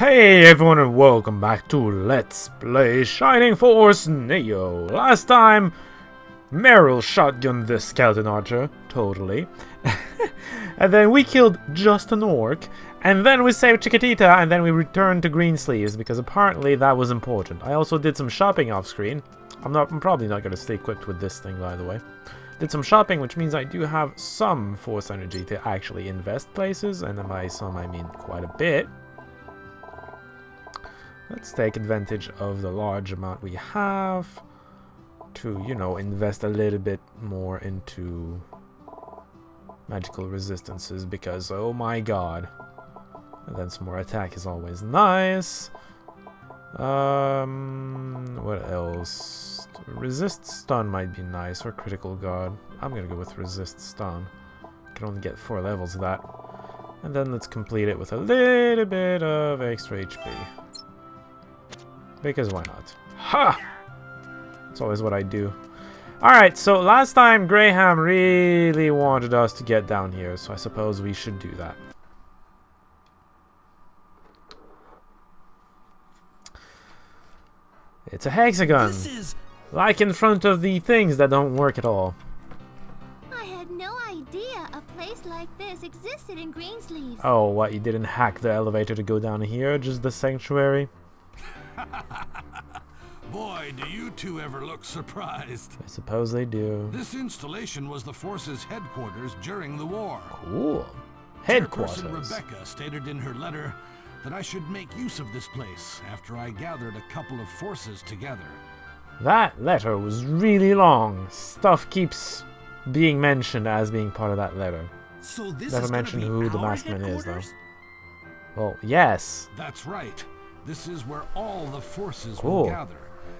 Hey everyone and welcome back to Let's Play Shining Force Neo. Last time, Meryl shotgunned this skeleton archer, totally. And then we killed just an orc. And then we saved Chiquitita and then we returned to Greensleeves because apparently that was important. I also did some shopping off screen. I'm probably not going to stay equipped with this thing, by the way. Did some shopping, which means I do have some force energy to actually invest places. And by some I mean quite a bit. Let's take advantage of the large amount we have to, you know, invest a little bit more into magical resistances because, oh my god. And then some more attack is always nice. What else? Resist stun might be nice, or critical guard. I'm gonna go with resist stun. Can only get 4 levels of that. And then let's complete it with a little bit of extra HP. Because why not? Ha! That's always what I do. Alright, so last time Graham really wanted us to get down here, so I suppose we should do that. It's a hexagon! Like in front of the things that don't work at all. I had no idea a place like this existed in Greensleeves. Oh, what, you didn't hack the elevator to go down here, just the sanctuary? Boy, do you two ever look surprised. I suppose they do. This installation was the force's headquarters during the war. Cool. Headquarters. Chairperson Rebecca stated in her letter that I should make use of this place after I gathered a couple of forces together. That letter was really long. Stuff keeps being mentioned as being part of that letter. So this Never is mentioned who the maskman is, though. Well, yes. That's right. This is where all the forces Cool. will gather,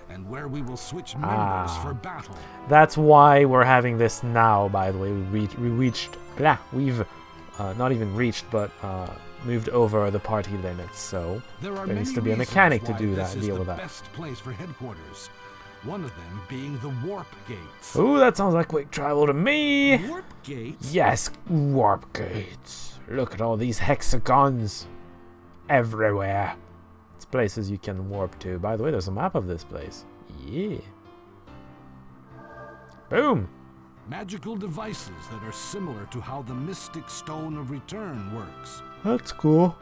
and where we will switch members for battle. That's why we're having this now, by the way. We've not even reached, but moved over the party limits, so there needs to be a mechanic to do that, deal with that. Best place for headquarters. One of them being the warp gates. Ooh, that sounds like quick travel to me. Warp gates? Yes, warp gates. Look at all these hexagons everywhere. It's places you can warp to. By the way, there's a map of this place. Yeah. Boom. Magical devices that are similar to how the Mystic Stone of Return works. That's cool.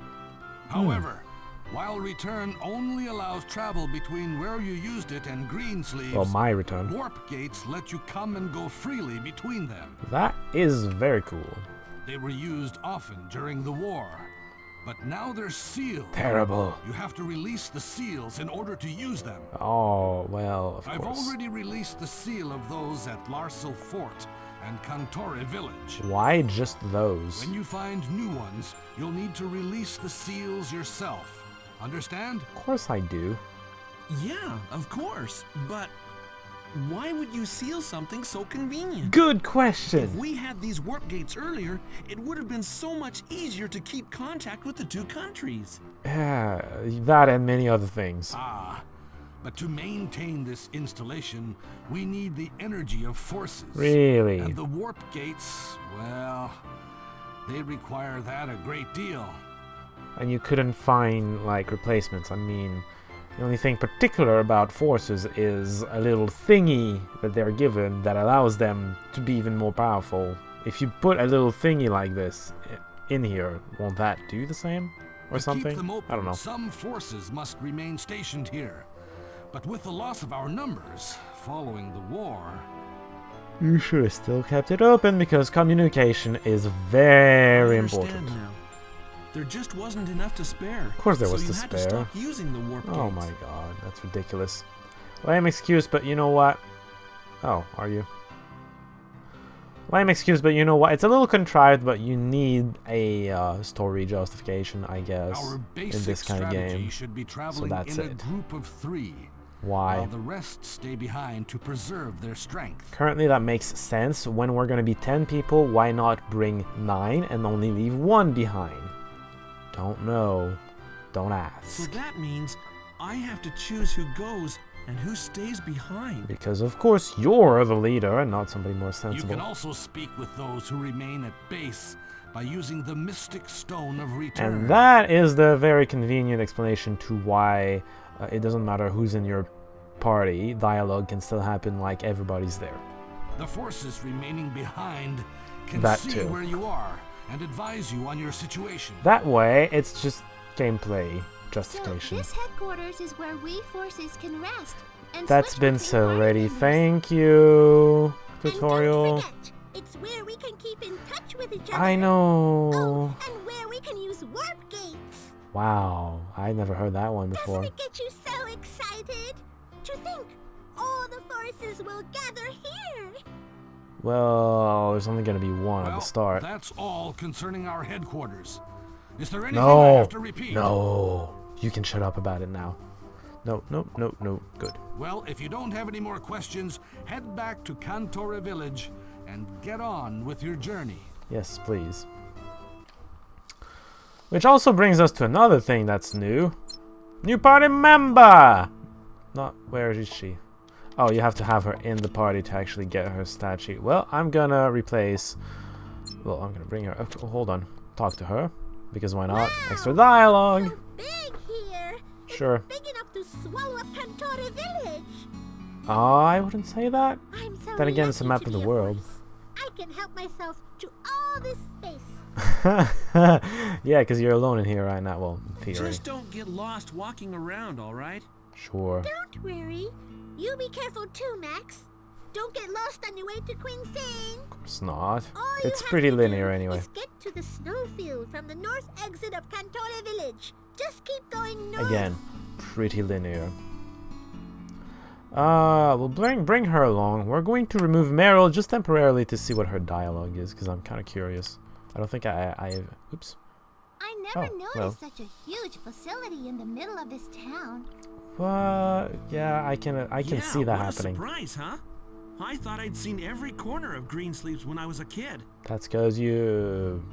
However, while Return only allows travel between where you used it and Greensleeves, Well, my return. warp gates let you come and go freely between them. That is very cool. They were used often during the war, but now they're sealed. Terrible. You have to release the seals in order to use them. Oh, well, of I've course. already released the seal of those at Larsel Fort and Cantore Village. Why just those? When you find new ones, you'll need to release the seals yourself. Understand? Of course I do. Yeah, of course. But why would you seal something so convenient? Good If question. we had these warp gates earlier, it would have been so much easier to keep contact with the two countries. Yeah, that and many other things. Ah, but to maintain this installation, we need the energy of forces. Really? And the warp gates, well, they require that a great deal. And you couldn't find, like, replacements. I mean, the only thing particular about forces is a little thingy that they're given that allows them to be even more powerful. If you put a little thingy like this in here, won't that do the same? Or To something? keep them open, I don't know. some forces must remain stationed here. But with the loss of our numbers following the war, You should have still kept it open because communication is very I understand important. now. There just wasn't enough to spare. Of course there was so to you had to spare. stop using the warp Oh gates. my god, that's ridiculous. Lame excuse, but you know what? Oh, are you? Lame excuse, but you know what? It's a little contrived, but you need a story justification, I guess, our in basic this kind of strategy game. should be traveling that's in a it. group of 3, Why? while the rest stay behind to preserve their strength. Currently, that makes sense. When we're gonna be 10 people, why not bring 9 and only leave 1 behind? Don't know. Don't So ask. that means I have to choose who goes and who stays behind. Because, of course, you're the leader and not somebody more You sensible. can also speak with those who remain at base by using the Mystic Stone of Return. And that is the very convenient explanation to why it doesn't matter who's in your party, dialogue can still happen like everybody's there. The forces remaining behind can That see too. where you are and advise you on your situation. That way, it's just gameplay So justification. this headquarters is where we forces can rest. And That's switch been between so party ready. members. Thank you, And tutorial. don't forget, it's where we can keep in touch with each other. I know. Oh, and where we can use warp gates. Wow, I never heard that one before. Doesn't it get you so excited? To think, all the forces will gather here. Well, there's only gonna be one at Well, the start. that's all concerning our headquarters. Is there anything I No, have to repeat? no, you can shut up about it now. No, no, no, no, good. Well, if you don't have any more questions, head back to Cantora Village and get on with your journey. Yes, please. Which also brings us to another thing that's new. New party member! Not, where is she? Oh, you have to have her in the party to actually get her stat sheet. Well, I'm gonna replace... Well, I'm gonna bring her... Oh, hold on. Talk to her. Because why not? Extra dialogue! So big here. Sure. Big enough to swallow up Cantora Village. I wouldn't say that. I'm so Then again, it's a lucky map to of the be a world. force. I can help myself to all this space. Yeah, because you're alone in here right now. Well, in theory. Just don't get lost walking around, all right? Sure. Don't worry. You be careful too, Max. Don't get lost on your way to Quincy. Of course not. All you It's have pretty to linear do anyway. is get to the snowfield from the north exit of Cantora Village. Just keep going north. Again, pretty linear. We'll bring her along. We're going to remove Meryl just temporarily to see what her dialogue is, because I'm kind of curious. I don't think I oops. I never Oh, noticed well. such a huge facility in the middle of this town. Yeah, I can Yeah, see that what happening. a surprise, huh? I thought I'd seen every corner of Greensleeves when I was a kid. That's because you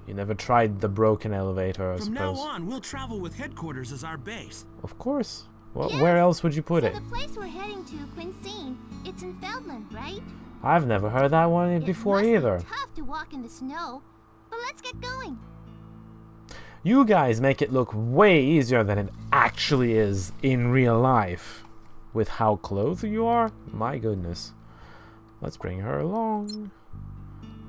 never tried the broken elevator, I From now suppose. on, we'll travel with headquarters as our base. Of course. Well, Yes. where else would you put So it? the place we're heading to, Quincy, it's in Feldland, right? I've never heard that one It before must be either. tough to walk in the snow, but let's get going. You guys make it look way easier than it actually is in real life. With how close you are? My goodness. Let's bring her along.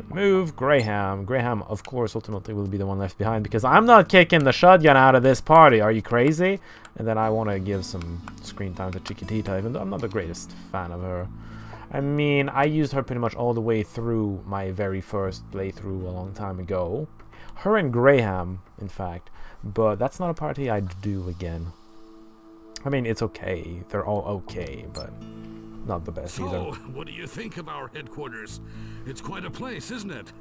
Remove Graham. Graham, of course, ultimately will be the one left behind because I'm not kicking the shotgun out of this party. Are you crazy? And then I want to give some screen time to Chiquitita, even though I'm not the greatest fan of her. I mean, I used her pretty much all the way through my very first playthrough a long time ago. Her and Graham, in fact. But that's not a party I'd do again. I mean, it's okay. They're all okay, but not the best So, either. what do you think of our headquarters? It's quite a place, isn't it?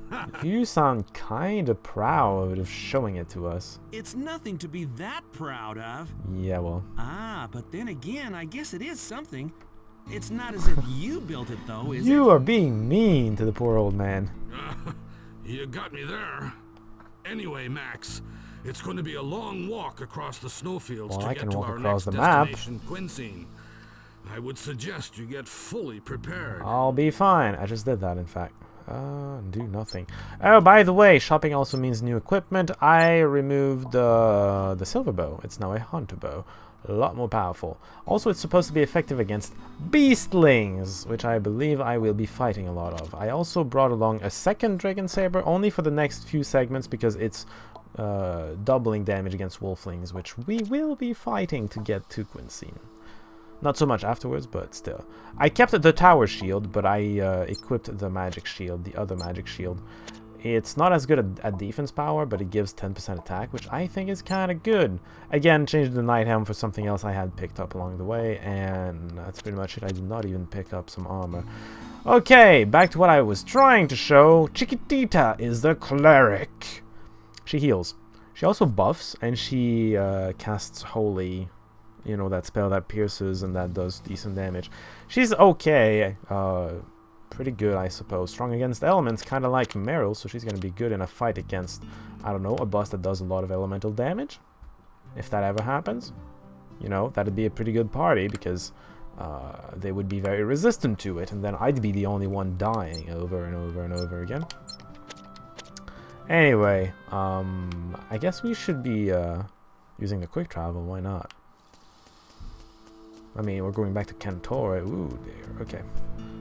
You sound kind of proud of showing it to us. It's nothing to be that proud of. Yeah, well. Ah, but then again, I guess it is something. It's not as if you built it, though, is You it? are being mean to the poor old man. You got me there. Anyway, Max, it's going to be a long walk across the snowfields Well, to I get can to walk our across next the map. destination, Quincy. I would suggest you get fully prepared. I'll be fine. I just did that, in fact. Do nothing. Oh, by the way, shopping also means new equipment. I removed the silver bow. It's now a hunter bow. A lot more powerful. Also, it's supposed to be effective against beastlings, which I believe I will be fighting a lot of. I also brought along a second dragon saber, only for the next few segments, because it's doubling damage against wolflings, which we will be fighting to get to Quincy. Not so much afterwards, but still. I kept the tower shield, but I equipped the magic shield, the other magic shield. It's not as good at defense power, but it gives 10% attack, which I think is kind of good. Again, changed the Night Helm for something else I had picked up along the way, and that's pretty much it. I did not even pick up some armor. Okay, back to what I was trying to show. Chiquitita is the cleric. She heals. She also buffs, and she casts Holy. You know, that spell that pierces and that does decent damage. She's okay. Pretty good, I suppose. Strong against elements, kind of like Meryl, so she's going to be good in a fight against, I don't know, a boss that does a lot of elemental damage. If that ever happens. You know, that'd be a pretty good party, because they would be very resistant to it, and then I'd be the only one dying over and over and over again. Anyway, I guess we should be using the quick travel. Why not? I mean, we're going back to Cantora. Ooh, there. Okay.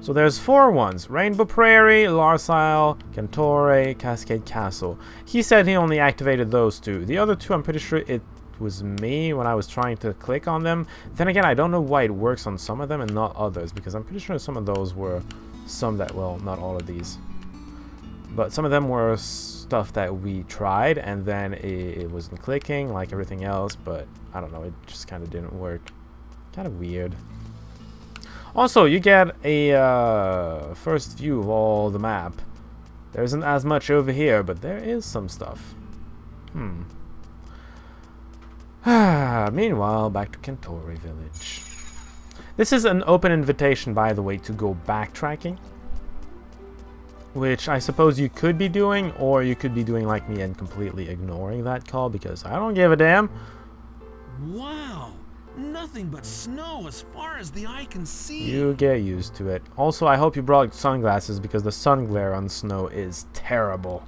So there's 4 ones. Rainbow Prairie, Larsile, Cantora, Cascade Castle. He said he only activated those 2. The other 2, I'm pretty sure it was me when I was trying to click on them. Then again, I don't know why it works on some of them and not others, because I'm pretty sure some of those were some that, well, not all of these. But some of them were stuff that we tried, and then it wasn't clicking like everything else, but I don't know, it just kind of didn't work. Kind of weird. Also, you get a first view of all the map. There isn't as much over here, but there is some stuff. Meanwhile, back to Cantori Village. This is an open invitation, by the way, to go backtracking. Which I suppose you could be doing, or you could be doing like me and completely ignoring that call, because I don't give a damn. Wow! Nothing but snow as far as the eye can see. You get used to it. Also, I hope you brought sunglasses, because the sun glare on snow is terrible.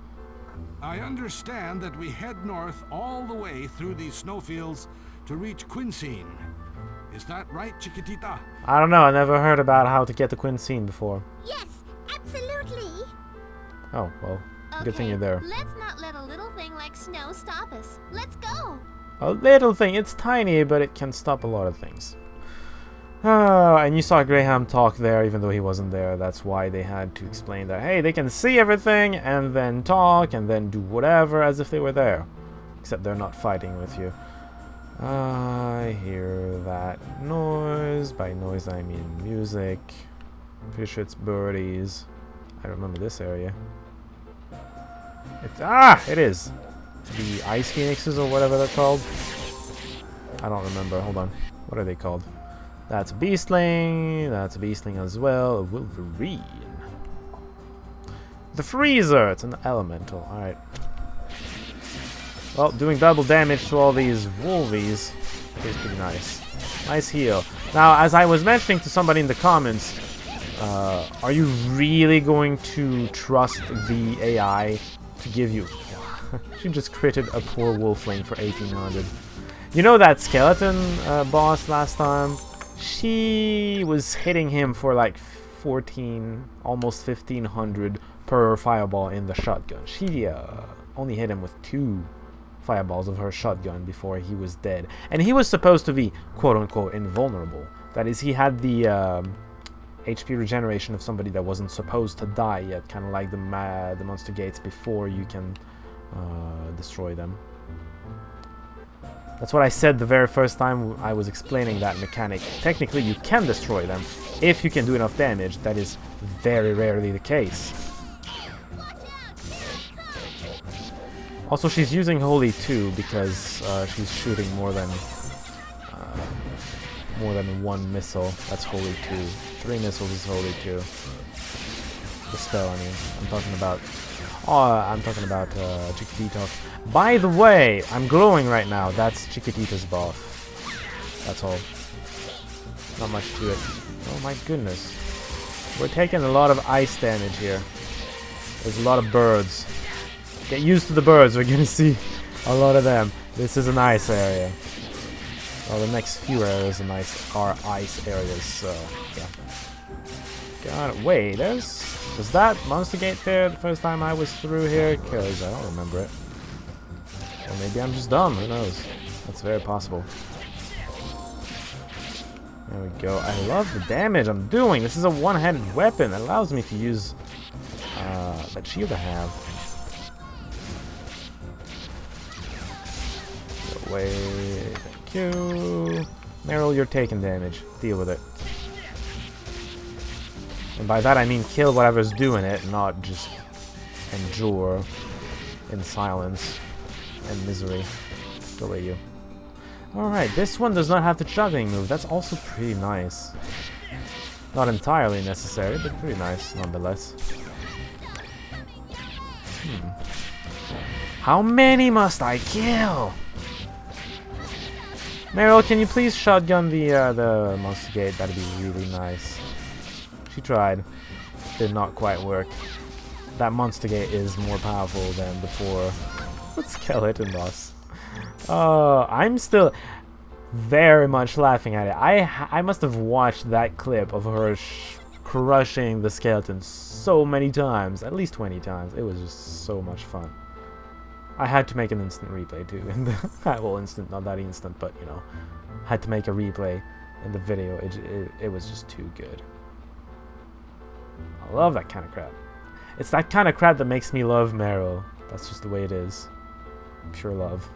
I understand that we head north all the way through these snowfields to reach Quinseen. Is that right, Chiquitita? I don't know, I never heard about how to get to Quinseen before. Yes, absolutely. Oh, well, good thing Okay, you're there. let's not let a little thing like snow stop us. Let's go. A little thing, it's tiny, but it can stop a lot of things. Oh, and you saw Graham talk there, even though he wasn't there. That's why they had to explain that, hey, they can see everything, and then talk, and then do whatever, as if they were there. Except they're not fighting with you. I hear that noise. By noise, I mean music. Pretty sure it's birdies. I remember this area. It is. The Ice Phoenixes, or whatever they're called. I don't remember. Hold on. What are they called? That's a Beastling. That's a Beastling as well. A Wolverine. The Freezer. It's an elemental. Alright. Well, doing double damage to all these Wolvies is pretty nice. Nice heal. Now, as I was mentioning to somebody in the comments, are you really going to trust the AI to give you... She just critted a poor Wolfling for 1800. You know that skeleton boss last time? She was hitting him for like 14, almost 1500 per fireball in the shotgun. She only hit him with 2 fireballs of her shotgun before he was dead. And he was supposed to be quote-unquote invulnerable. That is, he had the HP regeneration of somebody that wasn't supposed to die yet, kind of like the monster gates before you can destroy them. That's what I said the very first time I was explaining that mechanic. Technically, you can destroy them if you can do enough damage. That is very rarely the case. Also, she's using Holy 2 because she's shooting more than 1 missile. That's Holy 2. 3 missiles is Holy 2. The spell, I mean. I'm talking about Chiquitita. By the way, I'm glowing right now. That's Chiquitita's buff. That's all. Not much to it. Oh my goodness. We're taking a lot of ice damage here. There's a lot of birds. Get used to the birds. We're gonna see a lot of them. This is an ice area. Well, the next few areas are ice areas, so yeah. God, wait, was that monster gate there the first time I was through here? Because I don't remember it. Or maybe I'm just dumb, who knows? That's very possible. There we go. I love the damage I'm doing. This is a one-handed weapon that allows me to use that shield I have. Get away. Thank you. Meryl, you're taking damage. Deal with it. And by that I mean kill whatever's doing it, not just endure in silence and misery. Go away, you. Alright, this one does not have the juggling move. That's also pretty nice. Not entirely necessary, but pretty nice nonetheless. How many must I kill? Meryl, can you please shotgun the monster gate? That'd be really nice. She tried. Did not quite work. that monster gate is more powerful than the poor skeleton boss. I'm still very much laughing at it. I must have watched that clip of her crushing the skeleton so many times, at least 20 times. It was just so much fun. I had to make an instant replay too. In the well, instant, not that instant, but you know, had to make a replay in the video. It was just too good. I love that kind of crap. It's that kind of crap that makes me love Meryl. That's just the way it is. Pure love.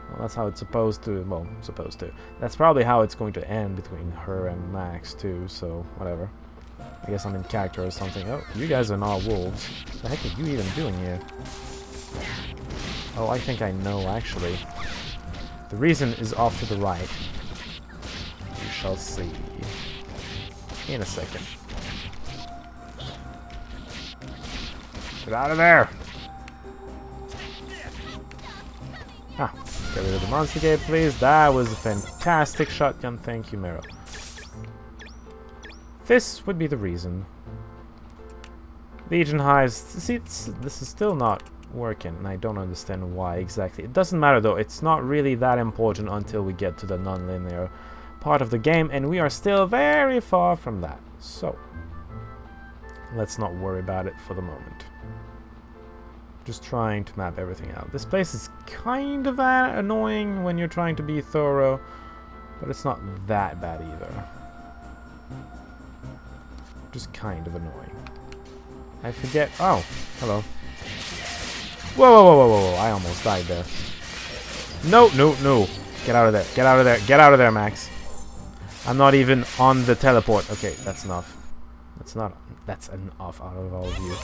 Well, that's how it's supposed to. Well, supposed to. That's probably how it's going to end between her and Max too. So whatever. I guess I'm in character or something. Oh, you guys are not wolves. What the heck are you even doing here? Oh, I think I know actually. The reason is off to the right. You shall see. In a second. Get out of there! Ah, get rid of the monster gate, please. That was a fantastic shotgun. Thank you, Meryl. This would be the reason. Legion hives. See, this is still not working, and I don't understand why exactly. It doesn't matter though. It's not really that important until we get to the non-linear part of the game, and we are still very far from that. So, let's not worry about it for the moment. Just trying to map everything out. This place is kind of annoying when you're trying to be thorough, but it's not that bad either. Just kind of annoying. I forget. Oh, hello. Whoa, whoa, whoa, whoa, whoa, whoa. I almost died there. No, no, no. Get out of there. Get out of there. Get out of there, Max. I'm not even on the teleport. Okay, that's enough. That's not. That's enough out of all of you.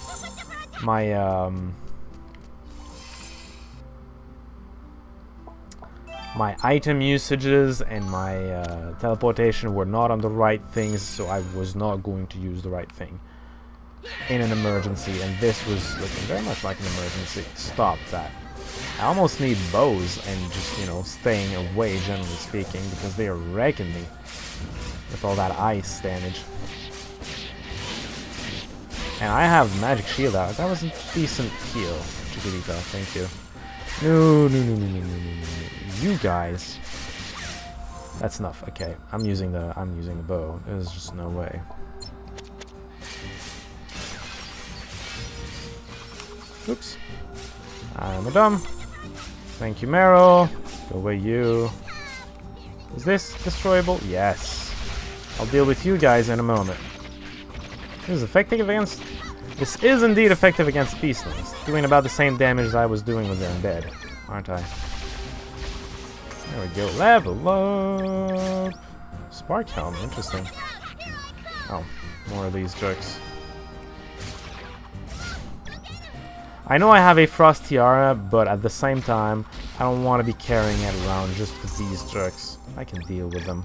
My item usages and my teleportation were not on the right things, so I was not going to use the right thing in an emergency, and this was looking very much like an emergency. Stop that. I almost need bows and just, you know, staying away, generally speaking, because they are wrecking me with all that ice damage. And I have magic shield out. That was a decent heal. Chiquitita, thank you. No, no, no, no, no, no, no, no. You guys. That's enough. Okay, I'm using the bow. There's just no way. Oops. I'm a dumb. Thank you, Meryl. Go away, you. Is this destroyable? Yes. I'll deal with you guys in a moment. This is effective against... This is indeed effective against beastlings. Doing about the same damage as I was doing with them dead, aren't I? There we go. Level up! Spark helm, interesting. Oh, more of these jerks. I know I have a frost tiara, but at the same time, I don't want to be carrying it around just with these jerks. I can deal with them.